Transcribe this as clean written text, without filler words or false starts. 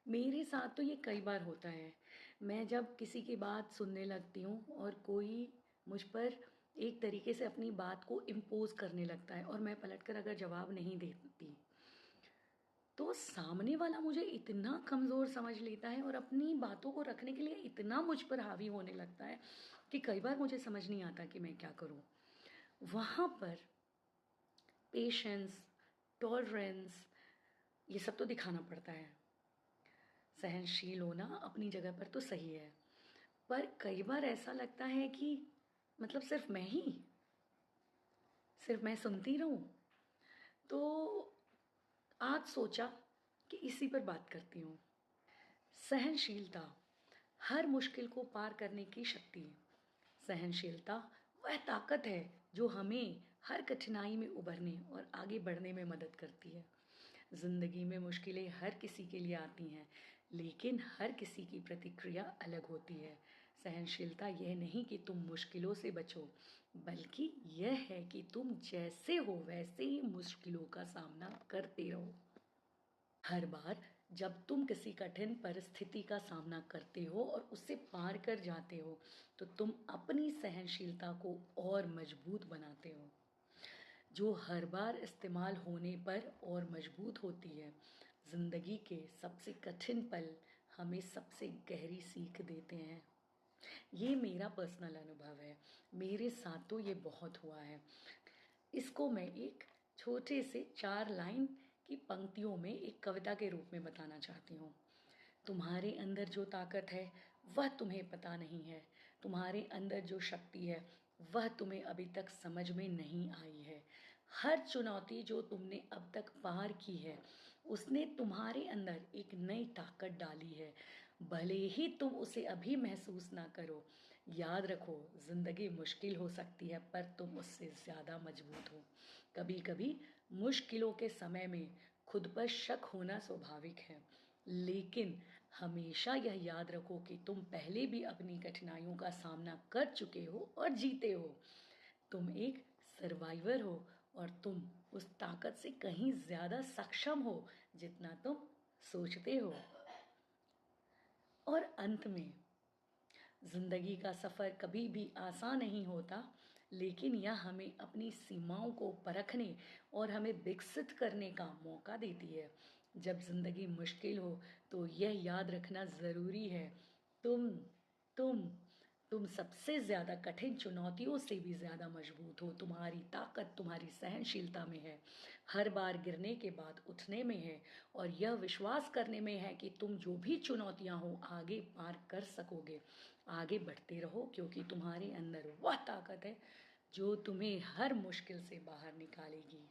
मेरे साथ तो ये कई बार होता है। मैं जब किसी की बात सुनने लगती हूँ और कोई मुझ पर एक तरीके से अपनी बात को इम्पोज़ करने लगता है और मैं पलटकर अगर जवाब नहीं देती, तो सामने वाला मुझे इतना कमज़ोर समझ लेता है और अपनी बातों को रखने के लिए इतना मुझ पर हावी होने लगता है कि कई बार मुझे समझ नहीं आता कि मैं क्या करूँ। वहाँ पर पेशेंस, टॉलरेंस ये सब तो दिखाना पड़ता है। सहनशील होना अपनी जगह पर तो सही है, पर कई बार ऐसा लगता है कि मतलब सिर्फ मैं सुनती रहूं। तो आज सोचा कि इसी पर बात करती हूँ। सहनशीलता हर मुश्किल को पार करने की शक्ति है। सहनशीलता वह ताकत है जो हमें हर कठिनाई में उभरने और आगे बढ़ने में मदद करती है। ज़िंदगी में मुश्किलें हर किसी के लिए आती हैं, लेकिन हर किसी की प्रतिक्रिया अलग होती है। सहनशीलता यह नहीं कि तुम मुश्किलों से बचो, बल्कि यह है कि तुम जैसे हो वैसे ही मुश्किलों का सामना करते रहो। हर बार जब तुम किसी कठिन परिस्थिति का सामना करते हो और उससे पार कर जाते हो, तो तुम अपनी सहनशीलता को और मजबूत बनाते हो, जो हर बार इस्तेमाल होने पर और मजबूत होती है। ज़िंदगी के सबसे कठिन पल हमें सबसे गहरी सीख देते हैं। ये मेरा पर्सनल अनुभव है, मेरे साथ तो ये बहुत हुआ है। इसको मैं एक छोटे से 4 लाइन की पंक्तियों में एक कविता के रूप में बताना चाहती हूँ। तुम्हारे अंदर जो ताकत है वह तुम्हें पता नहीं है। तुम्हारे अंदर जो शक्ति है वह तुम्हें अभी तक समझ में नहीं आई है। हर चुनौती जो तुमने अब तक पार की है उसने तुम्हारे अंदर एक नई ताकत डाली है, भले ही तुम उसे अभी महसूस ना करो। याद रखो, ज़िंदगी मुश्किल हो सकती है पर तुम उससे ज़्यादा मजबूत हो। कभी कभी मुश्किलों के समय में खुद पर शक होना स्वाभाविक है, लेकिन हमेशा यह याद रखो कि तुम पहले भी अपनी कठिनाइयों का सामना कर चुके हो और जीते हो। तुम एक सर्वाइवर हो और तुम उस ताकत से कहीं ज़्यादा सक्षम हो जितना तुम सोचते हो। और अंत में, ज़िंदगी का सफ़र कभी भी आसान नहीं होता, लेकिन यह हमें अपनी सीमाओं को परखने और हमें विकसित करने का मौका देती है। जब ज़िंदगी मुश्किल हो तो यह याद रखना ज़रूरी है, तुम तुम तुम सबसे ज़्यादा कठिन चुनौतियों से भी ज़्यादा मजबूत हो। तुम्हारी ताकत तुम्हारी सहनशीलता में है, हर बार गिरने के बाद उठने में है, और यह विश्वास करने में है कि तुम जो भी चुनौतियां हो आगे पार कर सकोगे। आगे बढ़ते रहो, क्योंकि तुम्हारे अंदर वह ताकत है जो तुम्हें हर मुश्किल से बाहर निकालेगी।